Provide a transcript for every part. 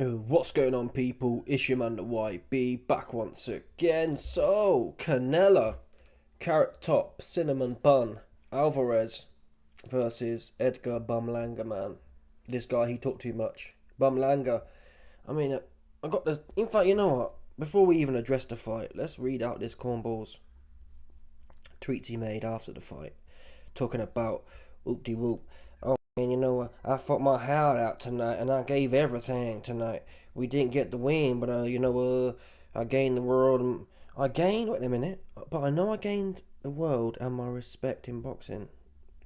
What's going on, people? It's your man the YB back once again. So, Canelo, Carrot Top, Cinnamon Bun, Alvarez versus Edgar Bumlanga, man. This guy, he talked too much. Bumlanga. I mean, I got the. In fact, you know what? Before we even address the fight, let's read out this cornball's tweets he made after the fight, talking about whoop de whoop. And I fought my heart out tonight, and I gave everything tonight. We didn't get the win, but I gained the world. And I gained. Wait a minute, but I know I gained the world and my respect in boxing,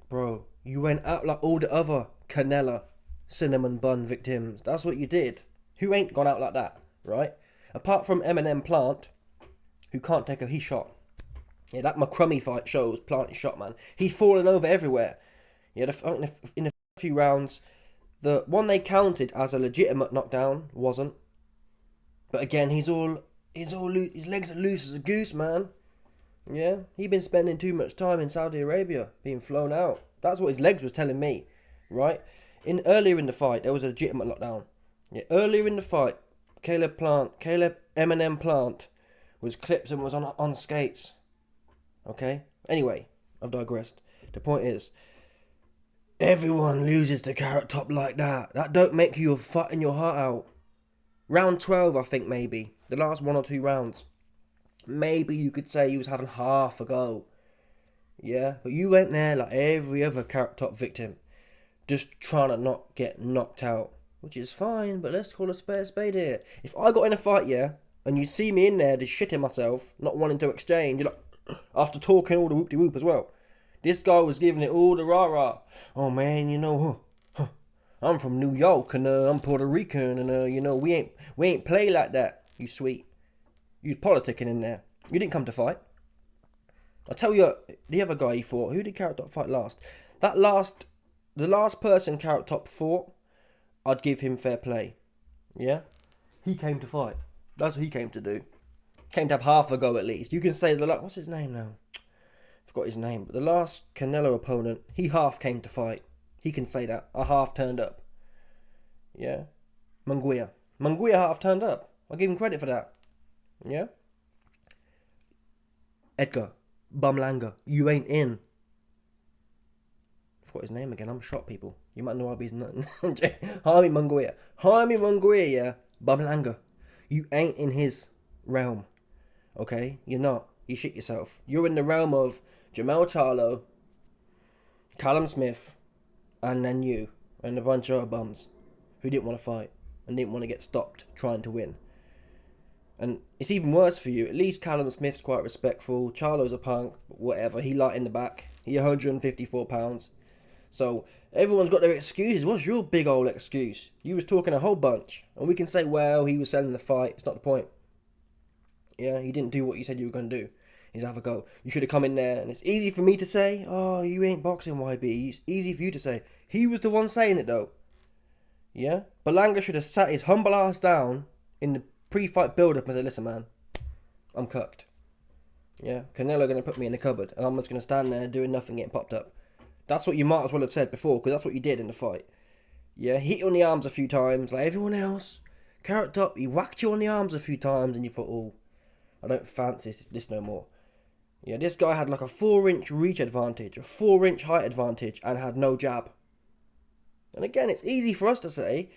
bro. You went out like all the other Canelo, cinnamon bun victims. That's what you did. Who ain't gone out like that, right? Apart from Eminem Plant, who can't take a he shot. Yeah, that McCrummy fight shows Plant is shot, man. He's fallen over everywhere. Yeah, in the few rounds, the one they counted as a legitimate knockdown wasn't. But again, his legs are loose as a goose, man. Yeah, he been spending too much time in Saudi Arabia, being flown out. That's what his legs was telling me, right? Earlier in the fight, there was a legitimate knockdown. Yeah, earlier in the fight, Caleb Eminem Plant, was clipped and was on skates. Okay. Anyway, I've digressed. The point is, everyone loses to Carrot Top like that. That don't make you fighting your heart out. Round 12, I think, maybe. The last one or two rounds. Maybe you could say he was having half a go. Yeah, but you went there like every other Carrot Top victim. Just trying to not get knocked out. Which is fine, but let's call a spade here. If I got in a fight, yeah, and you see me in there just shitting myself, not wanting to exchange, you're like, after talking all the whoop-de-whoop as well. This guy was giving it all the rah-rah. Oh man, I'm from New York and I'm Puerto Rican and we ain't play like that. You sweet. You was politicking in there. You didn't come to fight. I'll tell you the other guy he fought. Who did Carrot Top fight last? The last person Carrot Top fought, I'd give him fair play. Yeah? He came to fight. That's what he came to do. Came to have half a go at least. You can say what's his name now? Forgot his name, but the last Canelo opponent, he half came to fight. He can say that. I half turned up. Yeah? Munguia half turned up. I'll give him credit for that. Yeah? Edgar Bumlanga, you ain't in. Forgot his name again. I'm shocked, people. You might know I'll be nothing. Jaime Munguia, yeah? Bumlanga, you ain't in his realm. Okay? You're not. You shit yourself. You're in the realm of Jamel Charlo, Callum Smith, and then you, and a bunch of other bums who didn't want to fight and didn't want to get stopped trying to win. And it's even worse for you. At least Callum Smith's quite respectful. Charlo's a punk, whatever. He light in the back. He 154 pounds. So everyone's got their excuses. What's your big old excuse? You was talking a whole bunch, and we can say, well, he was selling the fight. It's not the point. Yeah, you didn't do what you said you were going to do. He's have a go. You should have come in there, and it's easy for me to say, oh, you ain't boxing, YB. It's easy for you to say. He was the one saying it, though. Yeah? Berlanga should have sat his humble ass down in the pre-fight build-up and said, listen, man, I'm cucked. Yeah? Canelo going to put me in the cupboard, and I'm just going to stand there doing nothing, getting popped up. That's what you might as well have said before, because that's what you did in the fight. Yeah? Hit you on the arms a few times, like everyone else. Carrot Top, he whacked you on the arms a few times, and you thought, oh, I don't fancy this no more. Yeah, this guy had like a 4-inch reach advantage, a 4-inch height advantage, and had no jab. And again, it's easy for us to say,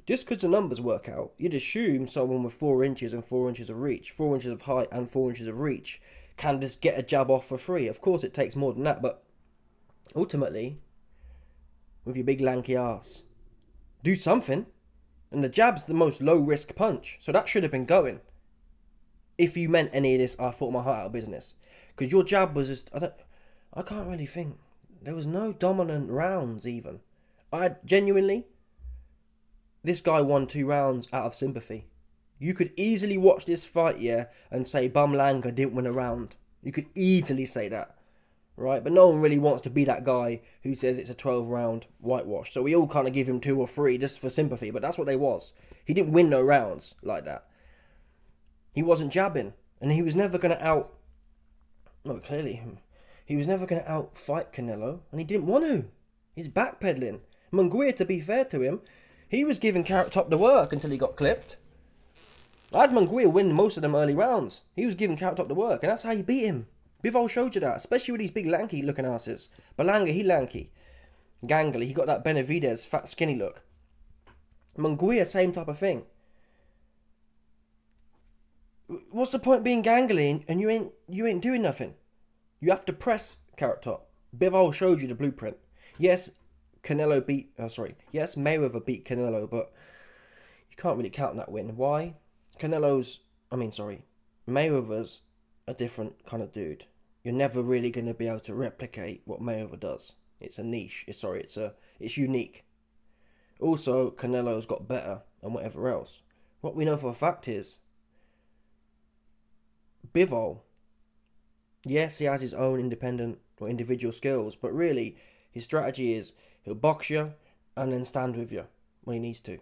just because the numbers work out, you'd assume someone with 4 inches and 4 inches of reach, 4 inches of height and 4 inches of reach, can just get a jab off for free. Of course, it takes more than that, but ultimately, with your big lanky ass, do something. And the jab's the most low-risk punch, so that should have been going. If you meant any of this, I fought my heart out of business. Because your jab was just, I can't really think. There was no dominant rounds even. Genuinely, this guy won 2 rounds out of sympathy. You could easily watch this fight, yeah, and say Bumlanga didn't win a round. You could easily say that, right? But no one really wants to be that guy who says it's a 12-round whitewash. So we all kind of give him 2 or 3 just for sympathy, but that's what they was. He didn't win no rounds like that. He wasn't jabbing, and he was never going to clearly, he was never going to out-fight Canelo, and he didn't want to. He's backpedaling. Munguia, to be fair to him, He was giving Carrot Top the work until he got clipped. I had Munguia win most of them early rounds. He was giving Carrot Top the work, and that's how you beat him. Bivol showed you that, especially with these big lanky looking asses. Berlanga, he lanky. Gangly, he got that Benavidez fat skinny look. Munguia, same type of thing. What's the point being gangly and you ain't doing nothing? You have to press Carrot Top. Bivol showed you the blueprint. Yes, Mayweather beat Canelo, but you can't really count that win. Why? Mayweather's a different kind of dude. You're never really going to be able to replicate what Mayweather does. It's a niche. It's unique. Also, Canelo's got better and whatever else. What we know for a fact is Bivol, yes, he has his own independent or individual skills, but really his strategy is he'll box you and then stand with you when he needs to.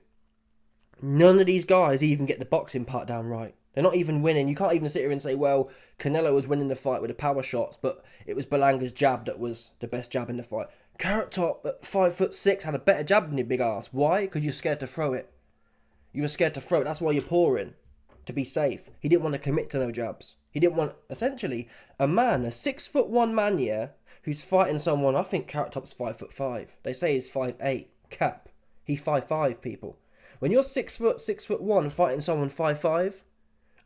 None of these guys even get the boxing part down right. They're not even winning. You can't even sit here and say, well, Canelo was winning the fight with the power shots, but it was Berlanga's jab that was the best jab in the fight. Carrot Top at 5'6" had a better jab than your big ass. Why? Because you're scared to throw it. You were scared to throw it. That's why you're pouring, to be safe. He didn't want to commit to no jabs. He didn't want, essentially, a 6'1" man, yeah, who's fighting someone. I think Carrot Top's 5'5". They say he's 5'8". Cap. He's 5'5", people. When you're 6'1", fighting someone 5'5",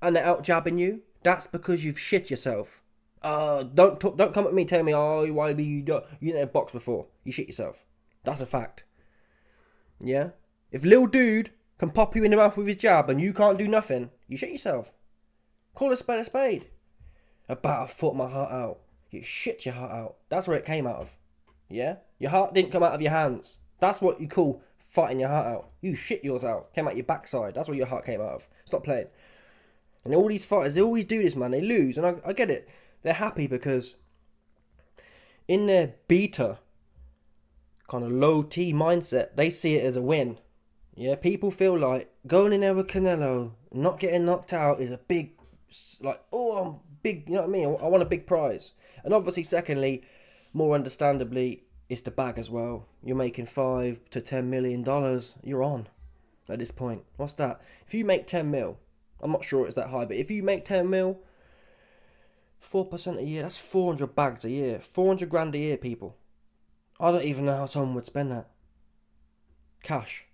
and they're out jabbing you, that's because you've shit yourself. Don't come at me telling me, why you didn't have box before. You shit yourself. That's a fact. Yeah? If little dude can pop you in the mouth with his jab and you can't do nothing, you shit yourself. Call a spade a spade. About to fought my heart out. You shit your heart out. That's where it came out of. Yeah? Your heart didn't come out of your hands. That's what you call fighting your heart out. You shit yours out. Came out your backside. That's where your heart came out of. Stop playing. And all these fighters, they always do this, man. They lose. And I get it. They're happy because in their beta, kind of low T mindset, they see it as a win. Yeah, people feel like going in there with Canelo, not getting knocked out is a big, I'm big, you know what I mean? I want a big prize. And obviously, secondly, more understandably, it's the bag as well. You're making $5 to $10 million. You're on at this point. What's that? If you make 10 mil, I'm not sure it's that high, but if you make 10 mil, 4% a year, that's 400 bags a year. 400 grand a year, people. I don't even know how someone would spend that. Cash.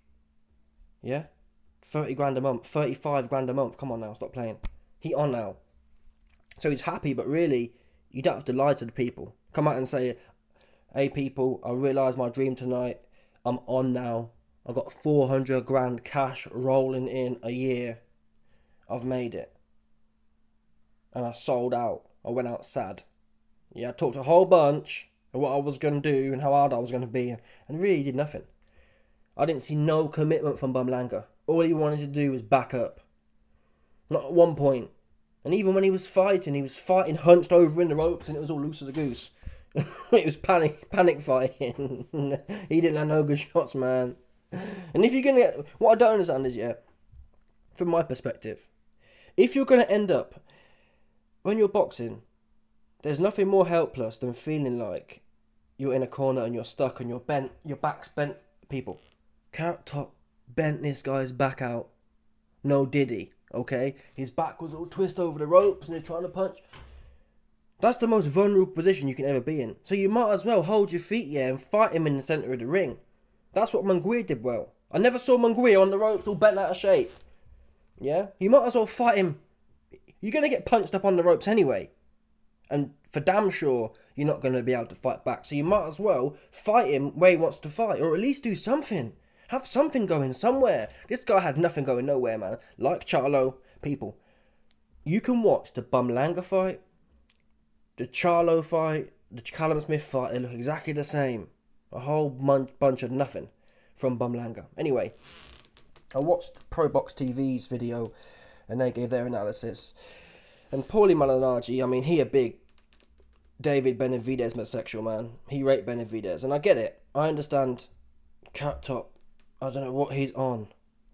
Yeah? 30 grand a month, 35 grand a month. Come on now, stop playing. He on now. So he's happy, but really, you don't have to lie to the people. Come out and say, hey people, I realised my dream tonight. I'm on now. I got 400 grand cash rolling in a year. I've made it. And I sold out. I went out sad. Yeah, I talked a whole bunch of what I was going to do and how hard I was going to be. And really did nothing. I didn't see no commitment from Berlanga. All he wanted to do was back up. Not at one point. And even when he was fighting hunched over in the ropes and it was all loose as a goose. It was panic fighting. He didn't have no good shots, man. And if you're going to... What I don't understand is, yeah, from my perspective, if you're going to end up, when you're boxing, there's nothing more helpless than feeling like you're in a corner and you're stuck and you're bent, your back's bent. People, Carrot Top bent this guy's back out. No diddy, okay? His back was all twisted over the ropes and he's trying to punch. That's the most vulnerable position you can ever be in. So you might as well hold your feet, yeah, and fight him in the centre of the ring. That's what Munguia did well. I never saw Munguia on the ropes all bent out of shape. Yeah? You might as well fight him. You're going to get punched up on the ropes anyway. And for damn sure, you're not going to be able to fight back. So you might as well fight him where he wants to fight. Or at least do something. Have something going somewhere. This guy had nothing going nowhere, man. Like Charlo, people. You can watch the Berlanga fight, the Charlo fight, the Callum Smith fight. They look exactly the same. A whole bunch of nothing from Berlanga. Anyway, I watched Pro Box TV's video and they gave their analysis. And Paulie Malignaggi, I mean, he a big David Benavidez homosexual, man. He raped Benavidez. And I get it. I understand Carrot Top. I don't know what he's on.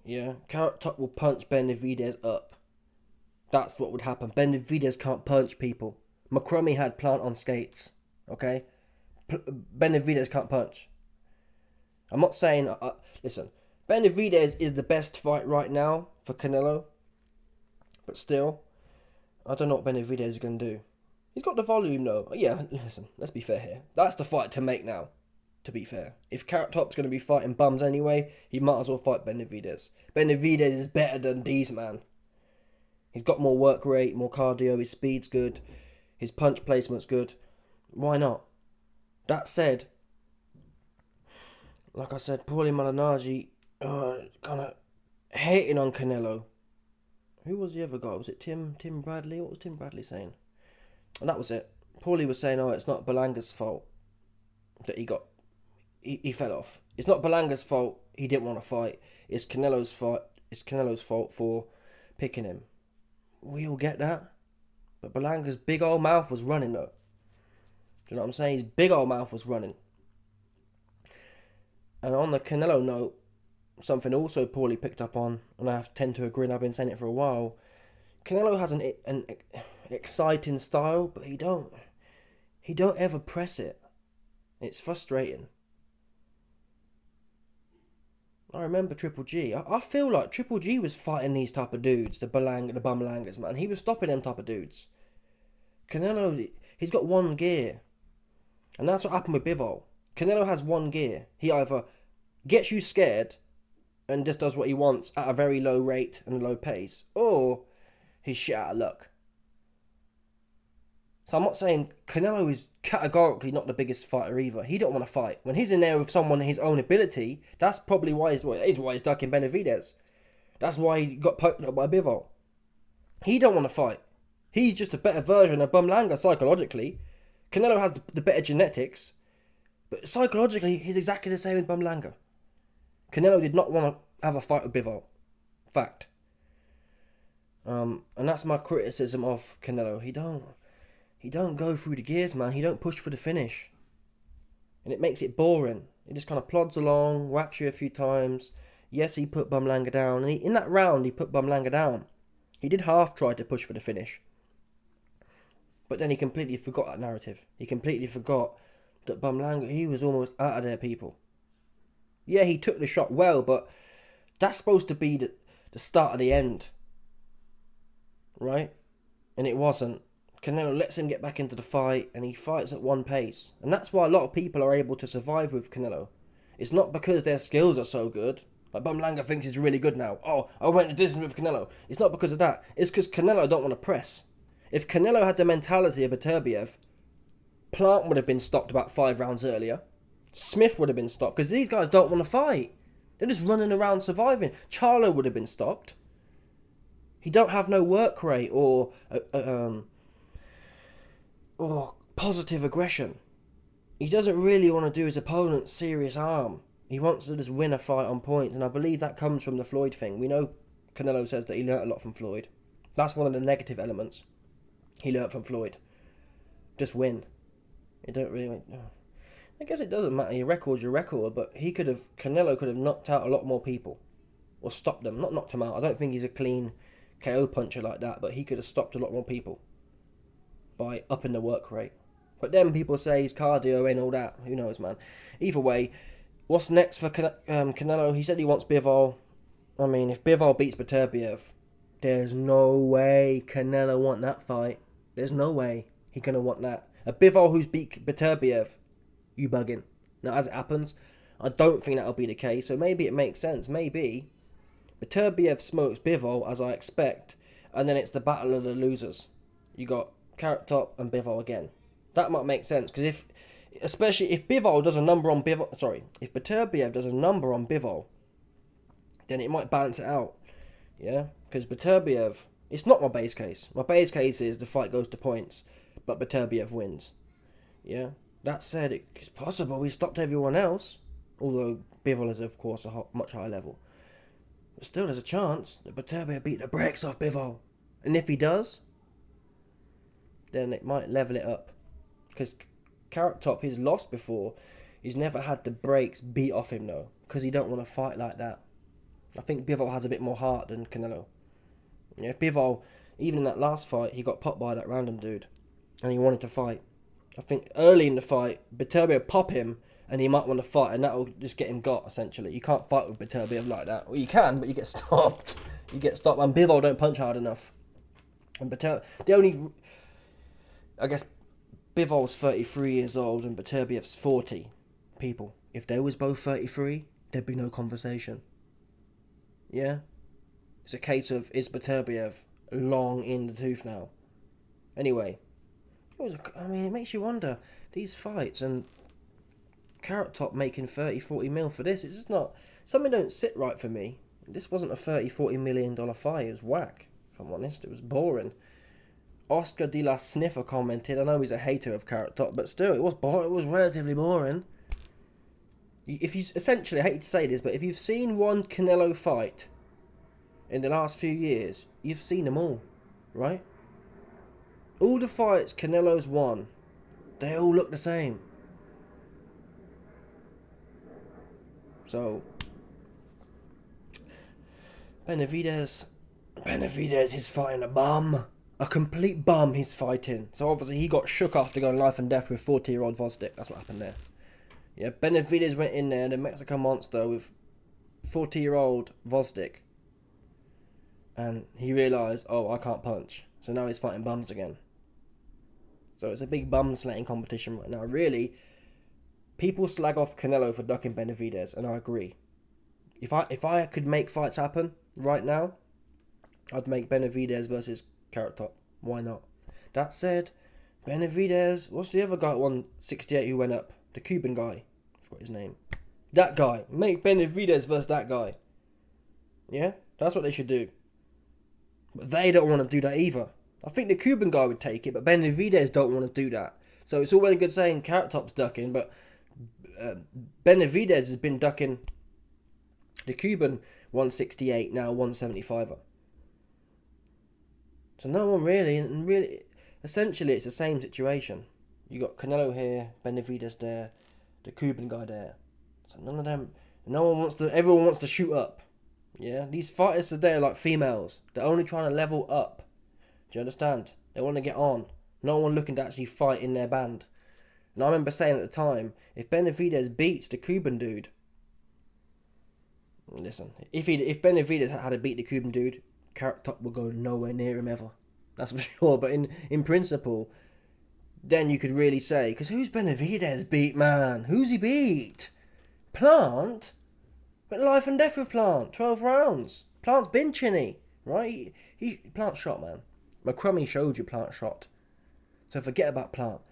Yeah? Carrot Top will punch Benavidez up. That's what would happen. Benavidez can't punch people. McCrummy had plant on skates. Okay? Benavidez can't punch. I'm not saying... listen, Benavidez is the best fight right now for Canelo. But still, I don't know what Benavidez is going to do. He's got the volume though. Yeah, listen, let's be fair here. That's the fight to make now, to be fair. If Carrot Top's going to be fighting bums anyway, he might as well fight Benavidez. Benavidez is better than these, man. He's got more work rate, more cardio, his speed's good, his punch placement's good. Why not? That said, like I said, Paulie Malignaggi kind of hating on Canelo. Who was the other guy? Was it Tim Bradley? What was Tim Bradley saying? And that was it. Paulie was saying, it's not Berlanga's fault that he fell off. It's not Berlanga's fault he didn't want to fight. It's Canelo's fault. It's Canelo's fault for picking him. We all get that. But Berlanga's big old mouth was running though. Do you know what I'm saying? His big old mouth was running. And on the Canelo note, something also Paulie picked up on, and I tend to agree, and I've been saying it for a while. Canelo has an exciting style, but he don't ever press it. It's frustrating. I remember Triple G. I feel like Triple G was fighting these type of dudes, the Bumlangas, man. He was stopping them type of dudes. Canelo, he's got one gear. And that's what happened with Bivol. Canelo has one gear. He either gets you scared and just does what he wants at a very low rate and low pace, or he's shit out of luck. So I'm not saying Canelo is categorically not the biggest fighter either. He don't want to fight. When he's in there with someone his own ability, that's probably why he's ducking Benavidez. That's why he got poked up by Bivol. He don't want to fight. He's just a better version of Berlanga psychologically. Canelo has the better genetics, but psychologically he's exactly the same as Berlanga. Canelo did not want to have a fight with Bivol. Fact. And that's my criticism of Canelo. He don't go through the gears, man. He don't push for the finish. And it makes it boring. He just kind of plods along, whacks you a few times. Yes, he put Berlanga down. And in that round, he put Berlanga down. He did half try to push for the finish. But then he completely forgot that narrative. He completely forgot that Berlanga, he was almost out of there, people. Yeah, he took the shot well, but that's supposed to be the start of the end. Right? And it wasn't. Canelo lets him get back into the fight, and he fights at one pace. And that's why a lot of people are able to survive with Canelo. It's not because their skills are so good. Like Berlanga thinks he's really good now. Oh, I went the distance with Canelo. It's not because of that. It's because Canelo don't want to press. If Canelo had the mentality of Beterbiev, Plant would have been stopped about 5 rounds earlier. Smith would have been stopped, because these guys don't want to fight. They're just running around surviving. Charlo would have been stopped. He don't have no work rate or positive aggression. He doesn't really want to do his opponent serious harm. He wants to just win a fight on points, and I believe that comes from the Floyd thing. We know Canelo says that he learnt a lot from Floyd. That's one of the negative elements. He learnt from Floyd. Just win. It don't really... I guess it doesn't matter. Your record's your record, but Canelo could have knocked out a lot more people. Or stopped them. Not knocked them out. I don't think he's a clean KO puncher like that, but he could have stopped a lot more people by upping the work rate. But then people say his cardio ain't all that. Who knows, man? Either way, what's next for Canelo? He said he wants Bivol. I mean, if Bivol beats Beterbiev, there's no way Canelo want that fight. There's no way he gonna want that. A Bivol who's beat Beterbiev, you bugging. Now, as it happens, I don't think that'll be the case, so maybe it makes sense. Maybe Beterbiev smokes Bivol, as I expect, and then it's the battle of the losers. You got Carrot Top and Bivol again. That might make sense, because especially if Bivol does a number on Bivol, if Beterbiev does a number on Bivol, then it might balance it out. Yeah, because Beterbiev, it's not my base case. My base case is the fight goes to points, but Beterbiev wins. Yeah. That said, it's possible he stopped everyone else, although Bivol is, of course, a much higher level. But still, there's a chance that Beterbiev beat the brakes off Bivol. And if he does, then it might level it up. Because Carrot Top, he's lost before. He's never had the brakes beat off him, though, because he don't want to fight like that. I think Bivol has a bit more heart than Canelo. Yeah, if Bivol, even in that last fight, he got popped by that random dude, and he wanted to fight. I think early in the fight, Beterbiev pop him, and he might want to fight, and that'll just get him got, essentially. You can't fight with Beterbiev like that. Well, you can, but you get stopped. You get stopped, and Bivol don't punch hard enough. And I guess Bivol's 33 years old and Beterbiev's 40. People, if they was both 33, there'd be no conversation. Yeah? It's a case of, is Beterbiev long in the tooth now? Anyway, it makes you wonder, these fights, and Carrot Top making 30-40 mil for this, it's just not, something don't sit right for me. This wasn't a $30-40 million fight, it was whack, if I'm honest, it was boring. Oscar de la Sniffer commented, I know he's a hater of Carrot Top, but still, it was relatively boring. If you, essentially, I hate to say this, but if you've seen one Canelo fight in the last few years, you've seen them all, right? All the fights Canelo's won, they all look the same. So, Benavidez is fighting a bum. A complete bum he's fighting. So obviously he got shook after going life and death with 40-year-old Vosdick. That's what happened there. Yeah, Benavidez went in there, the Mexican monster, with 40-year-old Vosdick. And he realised, oh, I can't punch. So now he's fighting bums again. So it's a big bum slaying competition right now. Really, people slag off Canelo for ducking Benavidez, and I agree. If I could make fights happen right now, I'd make Benavidez versus Carrot Top. Why not? That said, Benavidez, what's the other guy at 168 who went up? The Cuban guy. I forgot his name. That guy. Make Benavidez versus that guy. Yeah? That's what they should do. But they don't want to do that either. I think the Cuban guy would take it, but Benavidez don't want to do that. So it's all well and good saying Carrot Top's ducking, but Benavidez has been ducking the Cuban 168, now 175er. So no one really, essentially it's the same situation. You got Canelo here, Benavidez there, the Cuban guy there. So none of them, everyone wants to shoot up. Yeah, these fighters today are like females. They're only trying to level up. Do you understand? They want to get on. No one looking to actually fight in their band. And I remember saying at the time, if Benavidez beats the Cuban dude, listen, if Benavidez had to beat the Cuban dude, Carrot Top will go nowhere near him ever. That's for sure. But in principle, then you could really say, because who's Benavidez beat, man? Who's he beat? Plant? But life and death with Plant. 12 rounds. Plant's been chinny, right? He Plant shot, man. McCrummy showed you Plant shot. So forget about Plant.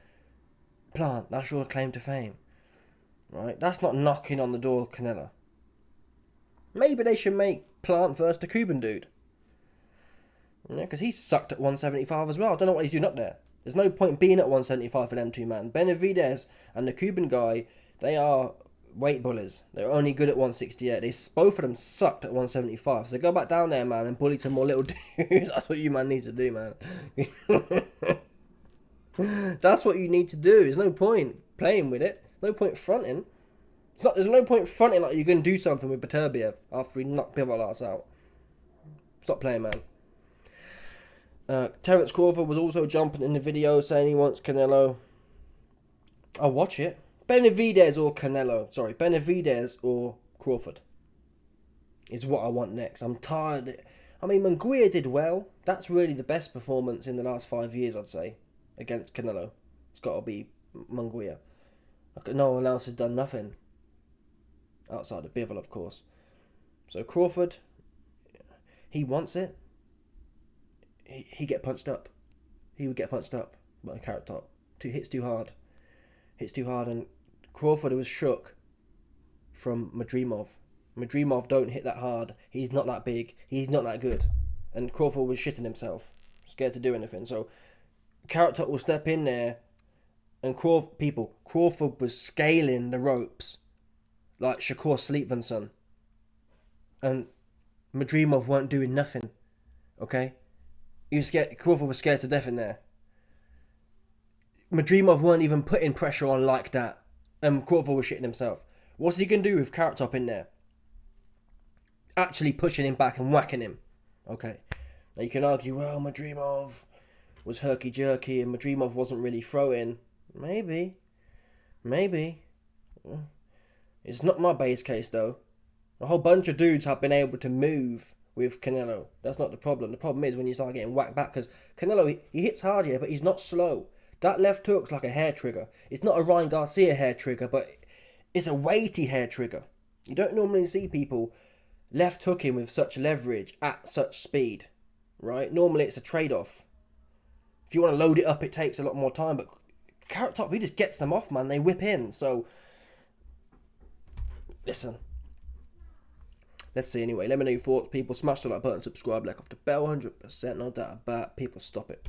Plant, that's your claim to fame. Right? That's not knocking on the door of Canelo. Maybe they should make Plant versus the Cuban dude. Yeah, because he sucked at 175 as well. I don't know what he's doing up there. There's no point being at 175 for them two, man. Benavidez and the Cuban guy, they are weight bullies. They're only good at 168. Both of them sucked at 175. So go back down there, man, and bully some more little dudes. That's what you, man, need to do, man. That's what you need to do. There's no point playing with it. No point fronting. There's no point fronting like you're going to do something with Beterbiev after he knocked Bivol ass out. Stop playing, man. Terence Crawford was also jumping in the video saying he wants Canelo. I'll watch it. Benavidez or Canelo. Sorry, Benavidez or Crawford is what I want next. I'm tired. I mean, Munguia did well. That's really the best performance in the last 5 years, I'd say, against Canelo. It's got to be Munguia. No one else has done nothing. Outside of Bivol, of course. So Crawford, he wants it. He get punched up. He would get punched up by a Carrot Top. Hits too hard. And Crawford was shook from Madrimov. Madrimov don't hit that hard. He's not that big. He's not that good. And Crawford was shitting himself. Scared to do anything. So Carrot Top will step in there and Crawford was scaling the ropes like Shakur Sleepmanson. And Madrimov weren't doing nothing. Okay? Crawford was scared to death in there. Madrimov weren't even putting pressure on like that. And Crawford was shitting himself. What's he going to do with Carrot Top in there? Actually pushing him back and whacking him. Okay. Now you can argue, well, Madrimov was herky-jerky and Madrimov wasn't really throwing. Maybe. It's not my base case though. A whole bunch of dudes have been able to move with Canelo. That's not the problem. The problem is when you start getting whacked back, because Canelo, he hits hard, yeah, but he's not slow. That left hook's like a hair trigger. It's not a Ryan Garcia hair trigger, but it's a weighty hair trigger. You don't normally see people left hooking with such leverage at such speed, right? Normally it's a trade-off. If you want to load it up, it takes a lot more time, but Carrot Top, he just gets them off, man. They whip in, so listen. Let's see anyway. Let me know your thoughts, people. Smash the like button, subscribe, like off the bell, 100%. No doubt about it. People, stop it.